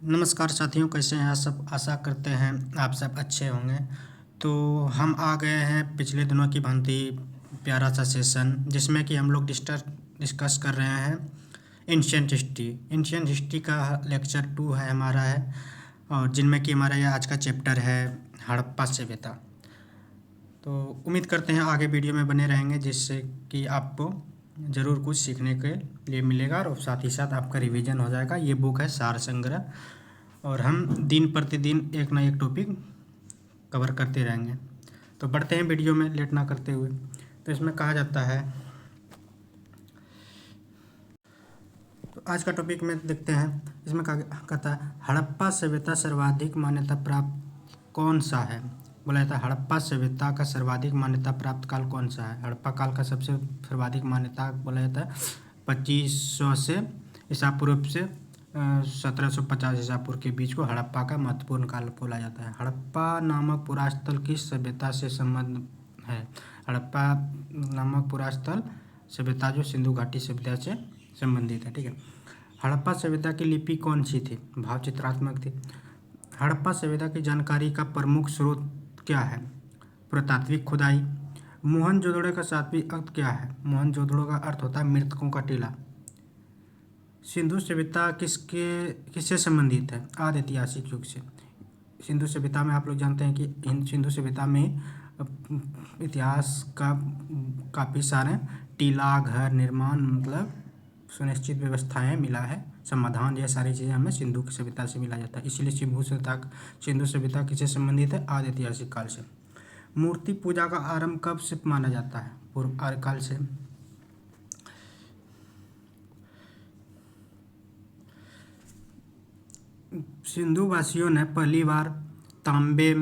नमस्कार साथियों, कैसे हैं आप सब। आशा करते हैं आप सब अच्छे होंगे। तो हम आ गए हैं पिछले दिनों की भांति प्यारा सा सेशन जिसमें कि हम लोग डिस्कस कर रहे हैं एंशियंट हिस्ट्री का लेक्चर 2 है हमारा है। और जिनमें कि हमारा यह आज का चैप्टर है हड़प्पा सभ्यता। तो उम्मीद करते हैं आगे वीडियो में बने रहेंगे जिससे कि आपको ज़रूर कुछ सीखने के लिए मिलेगा और साथ ही साथ आपका रिवीजन हो जाएगा। ये बुक है सार संग्रह और हम दिन प्रतिदिन एक ना एक टॉपिक कवर करते रहेंगे। तो बढ़ते हैं वीडियो में लेट ना करते हुए। तो इसमें कहा जाता है, तो आज का टॉपिक में देखते हैं। इसमें कहता है हड़प्पा सभ्यता सर्वाधिक मान्यता प्राप्त कौन सा है। बोला जाता है हड़प्पा सभ्यता का सर्वाधिक मान्यता प्राप्त काल कौन सा है। हड़प्पा काल का सबसे सर्वाधिक मान्यता बोला जाता है 2500 से ईसा पूर्व से 1750 ईसा पूर्व के बीच को हड़प्पा का महत्वपूर्ण काल बोला जाता है। हड़प्पा नामक पुरास्थल किस सभ्यता से संबंध है। हड़प्पा नामक पुरास्थल सभ्यता जो सिंधु घाटी सभ्यता से संबंधित है। ठीक है। हड़प्पा सभ्यता की लिपि कौन सी थी। भाव चित्रात्मक थी। हड़प्पा सभ्यता की जानकारी का प्रमुख स्रोत क्या है। पुरातात्विक खुदाई। मोहनजोदड़ो का सात्विक अर्थ क्या है। मोहनजोदड़ो का अर्थ होता है मृतकों का टीला। सिंधु सभ्यता किससे संबंधित है। आदि ऐतिहासिक युग से। सिंधु सभ्यता में आप लोग जानते हैं कि सिंधु सभ्यता में इतिहास का काफ़ी सारे टीला घर निर्माण मतलब सुनिश्चित व्यवस्थाएं मिला है। समाधान ये सारी चीज़ें हमें सिंधु की सभ्यता से मिला जाता है। इसलिए सिंधु सभ्यता किससे संबंधित है। आदि ऐतिहासिक काल से। मूर्ति पूजा का आरंभ कब से माना जाता है। पूर्व आर्य काल से। सिंधु वासियों ने पहली बार तांबे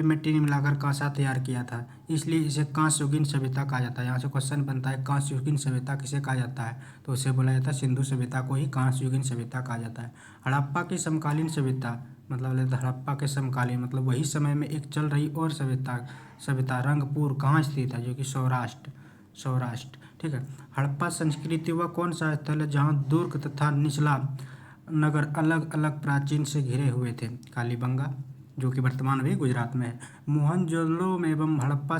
में टीन मिलाकर कांसा तैयार किया था, इसलिए इसे कांस्ययुगीन सभ्यता कहा जाता है। यहाँ से क्वेश्चन बनता है कांस्ययुगीन सभ्यता किसे कहा जाता है, तो उसे बोला जाता है सिंधु सभ्यता को ही कांस्ययुगीन सभ्यता कहा जाता है। हड़प्पा की समकालीन सभ्यता मतलब हड़प्पा के समकालीन मतलब वही समय में एक चल रही और सभ्यता रंगपुर कहाँ स्थित है, जो कि सौराष्ट्र। ठीक है। हड़प्पा संस्कृति वह कौन सा स्थल है जहाँ दुर्ग तथा निचला नगर अलग अलग प्राचीन से घिरे हुए थे। कालीबंगा जो कि वर्तमान अभी गुजरात में है। मोहनजोदड़ो एवं हड़प्पा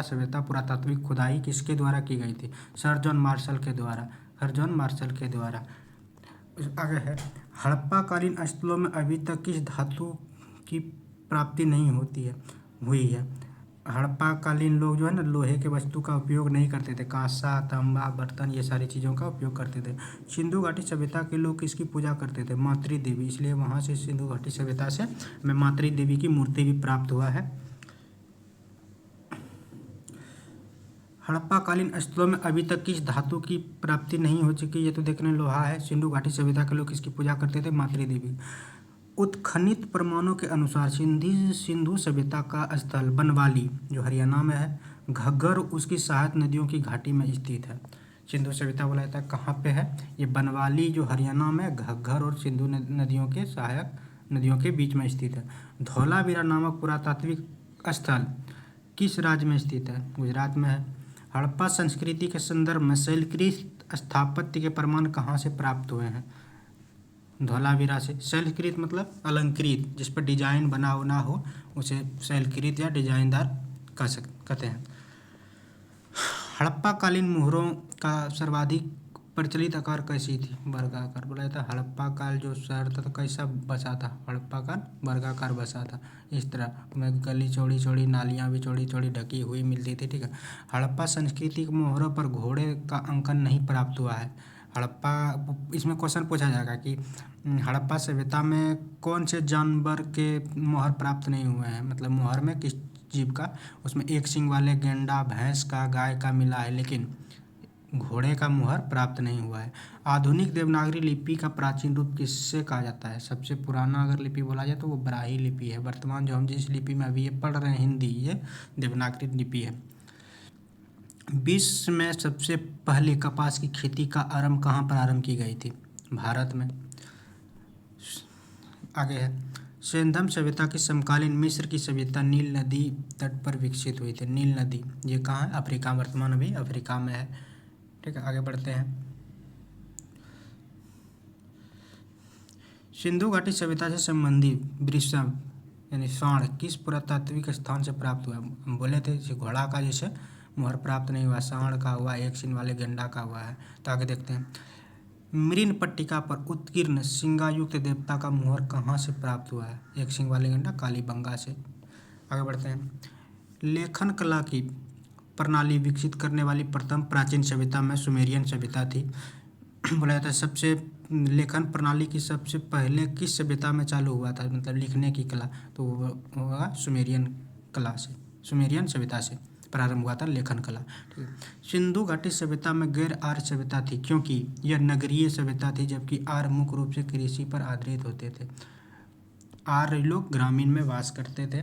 सभ्यता पुरातात्विक खुदाई किसके द्वारा की गई थी। सर जॉन मार्शल के द्वारा। आगे है हड़प्पा कालीन स्थलों में अभी तक किस धातु की प्राप्ति नहीं हुई है। हड़प्पा कालीन लोग जो है ना लोहे के वस्तु का उपयोग नहीं करते थे। कांसा तांबा बर्तन ये सारी चीज़ों का उपयोग करते थे। सिंधु घाटी सभ्यता के लोग किसकी पूजा करते थे। मातृ देवी। इसलिए वहाँ से सिंधु घाटी सभ्यता से हमें मातृ देवी की मूर्ति भी प्राप्त हुआ है। हड़प्पा कालीन स्थलों में अभी तक किस धातु की प्राप्ति नहीं हो चुकी। ये तो देखने लोहा है। सिंधु घाटी सभ्यता के लोग किसकी पूजा करते थे। मातृ देवी। उत्खनित प्रमाणों के अनुसार सिंधु सभ्यता का स्थल बनवाली जो हरियाणा में है, घग्गर उसकी सहायक नदियों की घाटी में स्थित है। सिंधु सभ्यता बोला जाता है कहाँ पे है, ये बनवाली जो हरियाणा में घग्गर और सिंधु नदियों के सहायक नदियों के बीच में स्थित है। धौलावीरा नामक पुरातात्विक स्थल किस राज्य में स्थित है। गुजरात में है। हड़प्पा संस्कृति के संदर्भ में शैलकृत स्थापत्य के प्रमाण कहाँ से प्राप्त हुए हैं। धौलावीरा से। शैलकृत मतलब अलंकृत, जिस पर डिजाइन बना होना हो उसे शैलकृत या डिजाइनदार कहते हैं। हड़प्पा कालीन मोहरों का सर्वाधिक प्रचलित आकार कैसी थी। वर्गाकार। बोला जाता है हड़प्पा काल जो शहर था तो कैसा बसा था। हड़प्पा काल वर्गाकार बसा था। इस तरह में गली चौड़ी चौड़ी नालियाँ भी चौड़ी चौड़ी ढकी हुई मिलती थी। ठीक है। हड़प्पा संस्कृति के मोहरों पर घोड़े का अंकन नहीं प्राप्त हुआ है। हड़प्पा इसमें क्वेश्चन पूछा जाएगा कि हड़प्पा सभ्यता में कौन से जानवर के मोहर प्राप्त नहीं हुए हैं, मतलब मोहर में किस जीव का। उसमें एक सींग वाले गेंडा भैंस का गाय का मिला है, लेकिन घोड़े का मोहर प्राप्त नहीं हुआ है। आधुनिक देवनागरी लिपि का प्राचीन रूप किससे कहा जाता है। सबसे पुराना अगर लिपि बोला जाए तो वो ब्राह्मी लिपि है। वर्तमान जो हम जिस लिपि में अभी ये पढ़ रहे हैं हिंदी, ये देवनागरी लिपि है। विश्व में सबसे पहले कपास की खेती का आरंभ कहाँ पर आरंभ की गई थी। भारत में। आगे है सेंधम सभ्यता की समकालीन मिस्र की सभ्यता नील नदी तट पर विकसित हुई थी। नील नदी ये कहाँ है। अफ्रीका। वर्तमान अभी अफ्रीका में है। ठीक है। आगे बढ़ते हैं। सिंधु घाटी सभ्यता से संबंधित वृषभ यानी सांड किस पुरातात्विक स्थान से प्राप्त हुआ? हम बोले थे जैसे घोड़ा का जैसे मुहर प्राप्त नहीं हुआ, सांड का हुआ, एक सींग वाले गेंडा का हुआ है। तो आगे देखते हैं, मृन पट्टिका पर उत्कीर्ण सिंगायुक्त देवता का मुहर कहाँ से प्राप्त हुआ है? एक सींग वाले गेंडा कालीबंगा से। आगे बढ़ते हैं, लेखन कला की प्रणाली विकसित करने वाली प्रथम प्राचीन सभ्यता में सुमेरियन सभ्यता थी। बोला जाता है सबसे लेखन प्रणाली की सबसे पहले किस सभ्यता में चालू हुआ था, मतलब लिखने की कला, तो वो होगा सुमेरियन कला से, सुमेरियन सभ्यता से प्रारंभ हुआ था लेखन कला। ठीक है। सिंधु घाटी सभ्यता में गैर आर्य सभ्यता थी क्योंकि यह नगरीय सभ्यता थी, जबकि आर्य मुख्य रूप से कृषि पर आधारित होते थे। आर्य लोग ग्रामीण में वास करते थे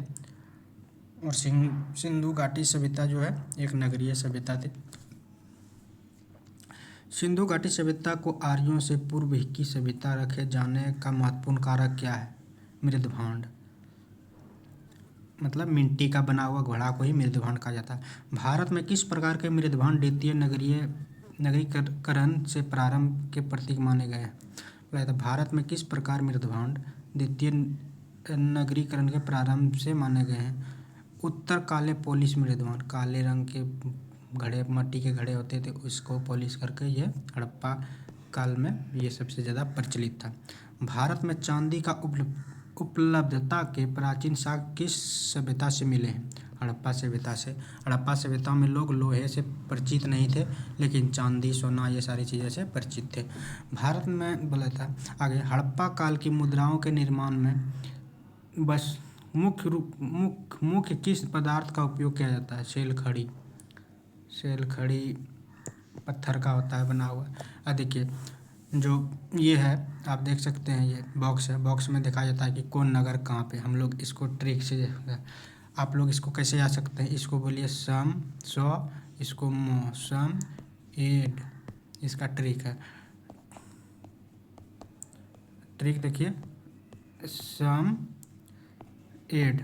और सिंधु घाटी सभ्यता जो है एक नगरीय सभ्यता थी। सिंधु घाटी सभ्यता को आर्यों से पूर्व की सभ्यता रखे जाने का महत्वपूर्ण कारक क्या है? मृदभांड, मतलब मिट्टी का बना हुआ घोड़ा को ही मृदभांड कहा जाता है। भारत में किस प्रकार के मृदभांड द्वितीय नगरीकरण से प्रारंभ के प्रतीक माने गए हैं? तो भारत में किस प्रकार मृदभांड द्वितीय नगरीकरण के प्रारंभ से माने गए हैं? उत्तर काले पोलिश मृदभांड, काले रंग के घड़े, मट्टी के घड़े होते थे, उसको पॉलिश करके ये हड़प्पा काल में ये सबसे ज़्यादा प्रचलित था। भारत में चांदी का उपलब्धता के प्राचीन साक्ष्य किस सभ्यता से मिले हैं? हड़प्पा सभ्यता से। हड़प्पा सभ्यता में लोग लोहे से परिचित नहीं थे, लेकिन चांदी, सोना, ये सारी चीज़ें से परिचित थे। भारत में बोला था आगे, हड़प्पा काल की मुद्राओं के निर्माण में बस मुख्य किस पदार्थ का उपयोग किया जाता है? शेल खड़ी। शेल खड़ी पत्थर का होता है बना हुआ। अब देखिए जो ये है आप देख सकते हैं, ये बॉक्स है, बॉक्स में दिखाया जाता है कि कौन नगर कहाँ पे। हम लोग इसको ट्रिक से, आप लोग इसको कैसे आ सकते हैं, इसको बोलिए सम, सौ, इसको मो, सम एड, इसका ट्रिक है। ट्रिक देखिए, सम एड।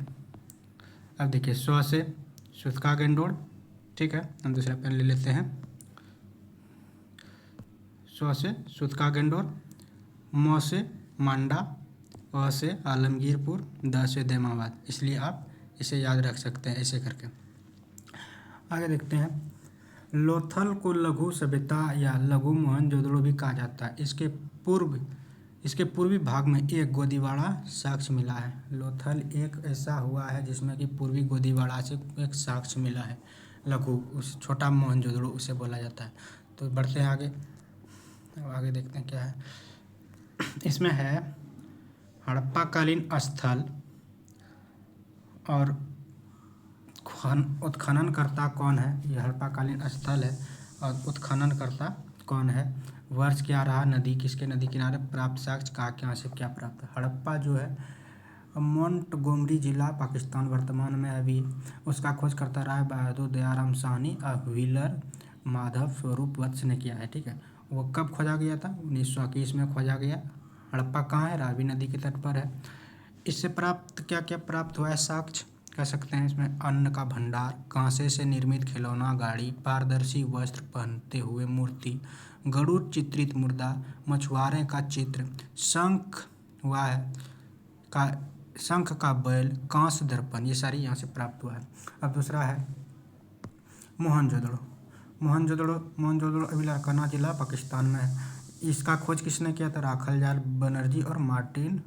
अब देखिए, सौ से सुतका गेंडोड़, ठीक है। हम दूसरा पेन ले लेते हैं। सौ से सुतका गेंडोर, म से मांडा, अ से आलमगीरपुर, द से देमाबाद। इसलिए आप इसे याद रख सकते हैं ऐसे करके। आगे देखते हैं, लोथल को लघु सभ्यता या लघु मोहनजोदड़ो भी कहा जाता है। इसके पूर्वी भाग में एक गोदीवाड़ा साक्ष्य मिला है। लोथल एक ऐसा हुआ है जिसमें कि पूर्वी गोदीवाड़ा से एक साक्ष्य मिला है। लघु, उस छोटा मोहनजोदड़ो उसे बोला जाता है। तो बढ़ते हैं आगे। अब आगे देखते हैं क्या है इसमें है। हड़प्पा कालीन स्थल और उत्खननकर्ता कौन है? यह हड़प्पा कालीन स्थल है और उत्खननकर्ता कौन है? वर्ष क्या रहा? नदी किसके नदी किनारे? प्राप्त साक्ष्य कहाँ से क्या प्राप्त? हड़प्पा जो है मोंटगोमरी जिला पाकिस्तान वर्तमान में अभी, उसका खोज करता रहा है बहादुर दयाराम साहनी और व्हीलर माधव स्वरूप वत्स ने किया है। ठीक है, वो कब खोजा गया था? 1921 में खोजा गया। हड़प्पा कहाँ है? रावी नदी के तट पर है। इससे प्राप्त क्या क्या प्राप्त हुआ है साक्ष्य कह सकते हैं इसमें? अन्न का भंडार, कांसे से निर्मित खिलौना गाड़ी, पारदर्शी वस्त्र पहनते हुए मूर्ति, गरुड़ चित्रित मुर्दा, मछुआरे का चित्र, शंख हुआ है का शंख का बैल, कांस्य दर्पण, ये सारी यहाँ से प्राप्त हुआ है। अब दूसरा है मोहनजोदड़ो अभी लारकाना जिला पाकिस्तान में है। इसका खोज किसने किया था? राखलजाल बनर्जी और मार्टिमर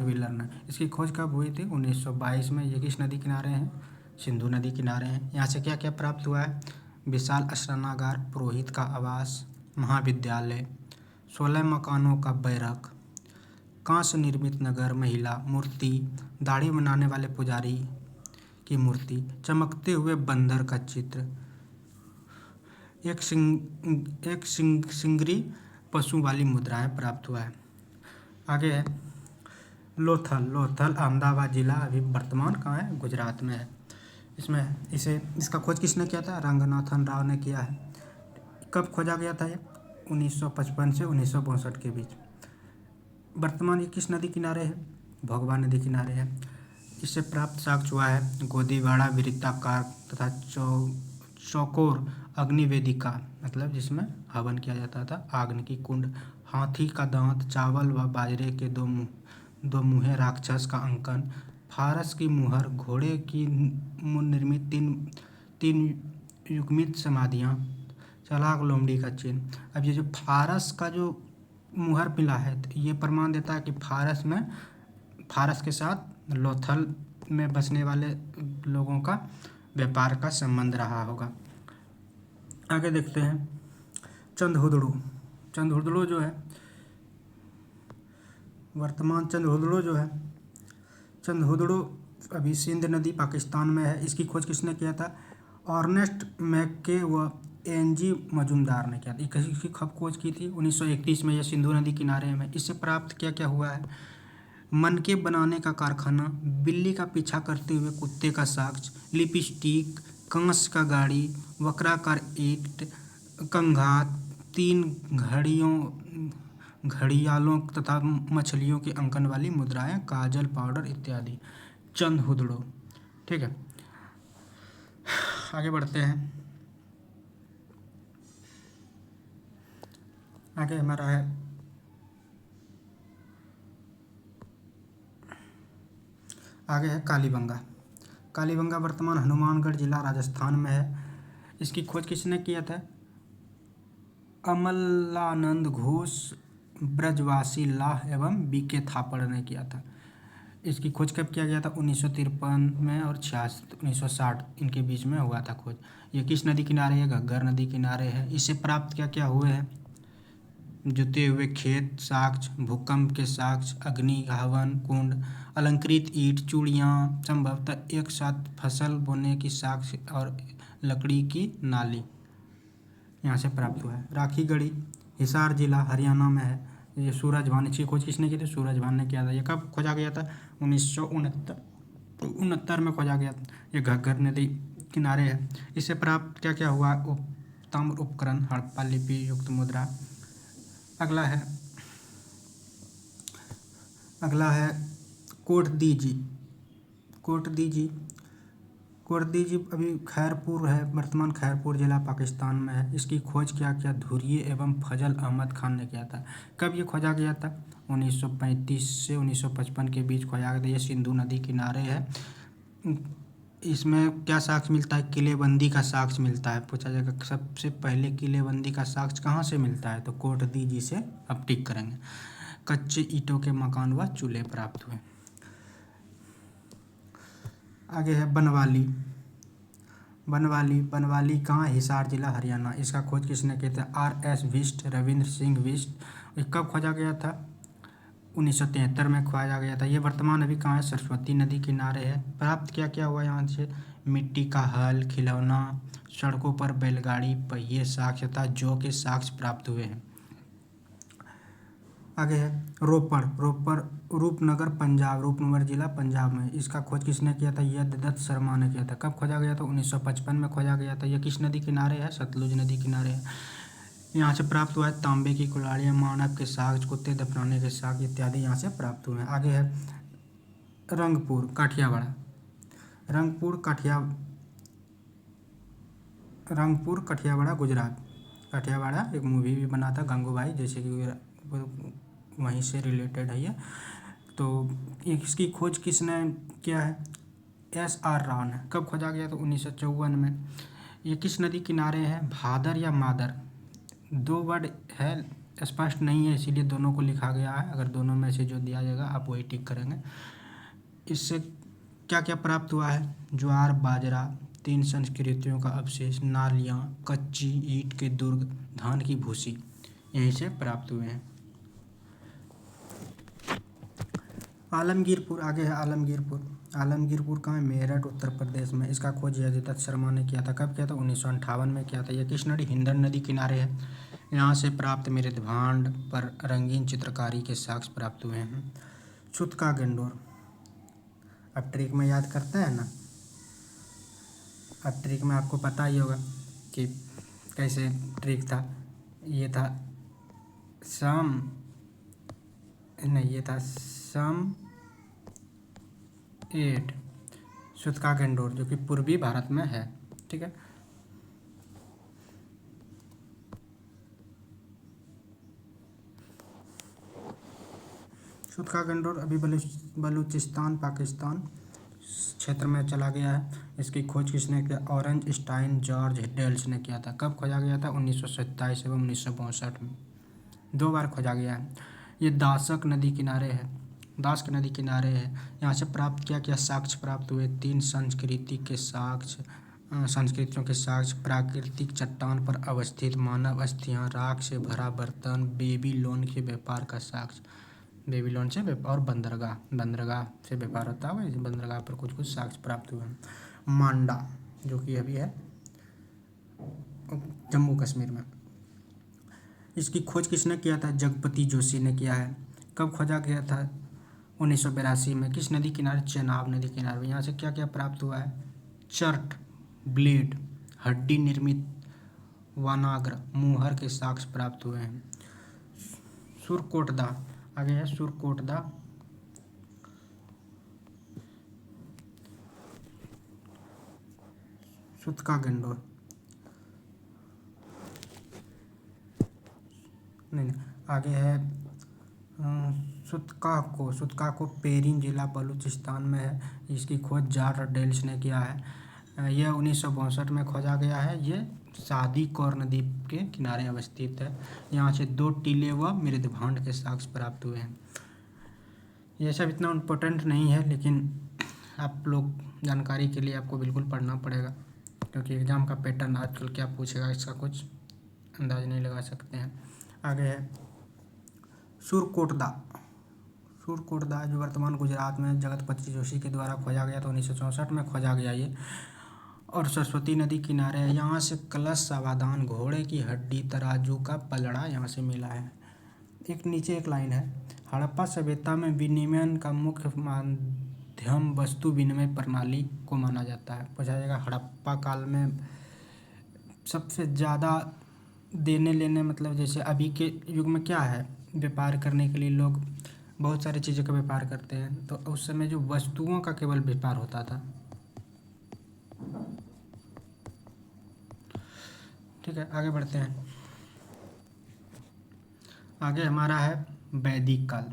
व्हीलर ने। इसकी खोज कब हुई थी? 1922 में। ये किस नदी किनारे हैं? सिंधु नदी किनारे हैं। यहाँ से क्या क्या प्राप्त हुआ है? विशाल स्नानागार, पुरोहित का आवास, महाविद्यालय, 16 मकानों का बैरक, कांस्य निर्मित नगर, महिला मूर्ति, दाढ़ी बनाने वाले पुजारी की मूर्ति, चमकते हुए बंदर का चित्र, एक सिंगरी पशु वाली मुद्राएं प्राप्त हुआ है। आगे है लोथल अहमदाबाद जिला अभी वर्तमान कहाँ है? गुजरात में है। इसका खोज किसने किया था? रंगनाथन राव ने किया है। कब खोजा गया था ये? 1955 से 1962 के बीच। वर्तमान ये किस नदी किनारे है? भोगवा नदी किनारे है। इससे प्राप्त साक्ष्य हुआ है गोदीवाड़ा वृत्ताकार तथा चौकोर अग्निवेदिका, मतलब जिसमें हवन किया जाता था, आग्नि की कुंड, हाथी का दांत, चावल व बाजरे के दो मुँहे राक्षस का अंकन, फारस की मुहर, घोड़े की निर्मित तीन तीन युग्मित समाधियाँ, चालाक लोमड़ी का चिन्ह। अब ये जो फारस का जो मुहर मिला है, तो ये प्रमाण देता है कि फारस के साथ लोथल में बसने वाले लोगों का व्यापार का संबंध रहा होगा। आगे देखते हैं चंदहुदड़ो जो है, वर्तमान चंदहुदड़ो अभी सिंध नदी पाकिस्तान में है। इसकी खोज किसने किया था? अर्नेस्ट मैक्के व एनजी मजुमदार ने किया था। इसकी कब खोज की थी? 1931 में। यह सिंधु नदी किनारे में। इससे प्राप्त क्या क्या हुआ है? मनके बनाने का कारखाना, बिल्ली का पीछा करते हुए कुत्ते का साक्ष्य, लिपस्टिक, कांस का गाड़ी, वक्राकार ईंट, कंघात, 3 घड़ियालों तथा मछलियों के अंकन वाली मुद्राएं, काजल, पाउडर इत्यादि। चंदहुदड़ो। ठीक है, आगे बढ़ते हैं। आगे हमारा है कालीबंगा वर्तमान हनुमानगढ़ जिला राजस्थान में है। इसकी खोज किसने किया था? अमलानंद घोष, ब्रजवासी लाह एवं बीके थापड़ ने किया था। इसकी खोज कब किया गया था? 1953 में और 1960 इनके बीच में हुआ था खोज। ये किस नदी किनारे है? घग्गर नदी किनारे है। इससे प्राप्त क्या क्या हुए हैं? जुते हुए खेत साक्ष्य, भूकंप के साक्ष्य, अग्नि हवन कुंड, अलंकृत ईंट, चूड़ियाँ, संभवतः एक साथ फसल बोने की साक्ष्य और लकड़ी की नाली यहाँ से प्राप्त हुआ है। राखी गढ़ी हिसार जिला हरियाणा में है। ये सूरज भान, इसकी खोज किसने की थी? सूरज भान ने किया था। ये कब खोजा गया था? 1969 में खोजा गया था। ये घग्गर नदी किनारे है। इससे प्राप्त क्या क्या हुआ? ताम्र उपकरण, हड़प्पा लिपि युक्त मुद्रा। अगला है कोटदीजी अभी खैरपुर है, वर्तमान खैरपुर जिला पाकिस्तान में है। इसकी खोज क्या किया? धुर्ये एवं फजल अहमद खान ने किया था। कब ये खोजा गया था? 1935 से 1955 के बीच खोजा गया था। ये सिंधु नदी किनारे है। इसमें क्या साक्ष्य मिलता है? किलेबंदी का साक्ष्य मिलता है। पूछा जाएगा सबसे पहले किलेबंदी का साक्ष्य कहाँ से मिलता है? तो कोटदीजी से अब टिक करेंगे। कच्चे ईंटों के मकान व चूल्हे प्राप्त हुए। आगे है बनवाली कहाँ? हिसार जिला हरियाणा। इसका खोज किसने किया था? RS विष्ट, रविंद्र सिंह विष्ट। ये कब खोजा गया था? 1973 में खोजा गया था। ये वर्तमान अभी कहाँ है? सरस्वती नदी किनारे है। प्राप्त क्या क्या हुआ यहाँ से? मिट्टी का हल, खिलौना, सड़कों पर बैलगाड़ी, पहिए साक्ष्य तथा जौ के साक्ष्य प्राप्त हुए हैं। आगे है रूपनगर जिला पंजाब में। इसका खोज किसने किया था? यह दत्त शर्मा ने किया था। कब खोजा गया था? 1955 में खोजा गया था। यह किस नदी किनारे है? सतलुज नदी किनारे है। यहाँ से प्राप्त हुआ है तांबे की कुल्हाड़ियाँ, मानव के साक्ष्य, कुत्ते दफनाने के साक्ष्य इत्यादि यहाँ से प्राप्त हुए हैं। आगे है रंगपुर काठियावाड़ गुजरात। काठियावाड़ा एक मूवी भी बना था, गंगूबाई, जैसे कि वहीं से रिलेटेड है ये। तो इसकी खोज किसने किया है? SR राव ने। कब खोजा गया? तो 1954 में। ये किस नदी किनारे है? भादर या मादर, 2 वर्ड है, स्पष्ट नहीं है, इसीलिए दोनों को लिखा गया है। अगर दोनों में से जो दिया जाएगा आप वही टिक करेंगे। इससे क्या क्या प्राप्त हुआ है? ज्वार, बाजरा, 3 संस्कृतियों का अवशेष, नालियाँ, कच्ची ईंट के दुर्ग, धान की भूसी यहीं से प्राप्त हुए हैं। आलमगीरपुर। आगे है आलमगीरपुर कहाँ है? मेरठ उत्तर प्रदेश में। इसका खोज दत्त शर्मा ने किया था। कब किया था? 1958 में किया था। यह किस नदी? हिंडन नदी किनारे है। यहाँ से प्राप्त मृदभांड पर रंगीन चित्रकारी के साक्ष्य प्राप्त हुए हैं। छुतका गंडोर। अब ट्रिक में याद करते हैं ना, अब ट्रिक में आपको पता ही होगा कि कैसे ट्रिक था। ये था सम 8 छुतका गंडोर, जो कि पूर्वी भारत में है। ठीक है, सूत का गंडोर अभी बलूचिस्तान पाकिस्तान क्षेत्र में चला गया है। इसकी खोज किसने किया? ऑरेंज स्टाइन जॉर्ज डेल्स ने किया था। कब खोजा गया था? 1927 एवं 1962 में, 2 बार खोजा गया है। ये दाशक नदी किनारे है, दाशक नदी किनारे है। यहाँ से प्राप्त क्या साक्ष्य प्राप्त हुए? 3 संस्कृतियों के साक्ष्य, प्राकृतिक चट्टान पर अवस्थित मानव अस्थियां, राख से भरा बर्तन, बेबीलोन के व्यापार का साक्ष्य, बेबीलोन से और बंदरगाह से व्यापार होता है, इस बंदरगाह पर कुछ साक्ष्य प्राप्त हुए हैं। मांडा, जो कि अभी है जम्मू कश्मीर में, इसकी खोज किसने किया था? जगपति जोशी ने किया है। कब खोजा गया था? 1982 में। किस नदी किनारे? चेनाब नदी किनारे। यहाँ से क्या प्राप्त हुआ है? चर्ट, ब्लेड, हड्डी निर्मित वनाग्र, मुहर के साक्ष्य प्राप्त हुए हैं। सुरकोटदा, आगे है सुरकोटदा, सूत का गंडोर, नहीं, आगे है सुतका को पेरिन जिला बलूचिस्तान में है। इसकी खोज जार डेल्स ने किया है। यह 1962 में खोजा गया है। ये सादी कौर नदी के किनारे अवस्थित है। यहाँ से 2 टीले व मृदभांड के साक्ष्य प्राप्त हुए हैं। ये सब इतना इम्पोर्टेंट नहीं है, लेकिन आप लोग जानकारी के लिए आपको बिल्कुल पढ़ना पड़ेगा, क्योंकि एग्ज़ाम का पैटर्न आजकल क्या पूछेगा इसका कुछ अंदाज नहीं लगा सकते हैं। आगे है सुरकोटदा, जो वर्तमान गुजरात में जगतपति जोशी के द्वारा खोजा गया था। 1964 में खोजा गया ये, और सरस्वती नदी किनारे है। यहाँ से कलश, सावधान, घोड़े की हड्डी, तराजू का पलड़ा यहाँ से मिला है। एक नीचे एक लाइन है, हड़प्पा सभ्यता में विनिमय का मुख्य माध्यम वस्तु विनिमय प्रणाली को माना जाता है। पूछा जाएगा हड़प्पा काल में सबसे ज़्यादा देने लेने, मतलब जैसे अभी के युग में क्या है, व्यापार करने के लिए लोग बहुत सारी चीज़ों का व्यापार करते हैं, तो उस समय जो वस्तुओं का केवल व्यापार होता था। ठीक है, आगे बढ़ते हैं। आगे हमारा है वैदिक काल।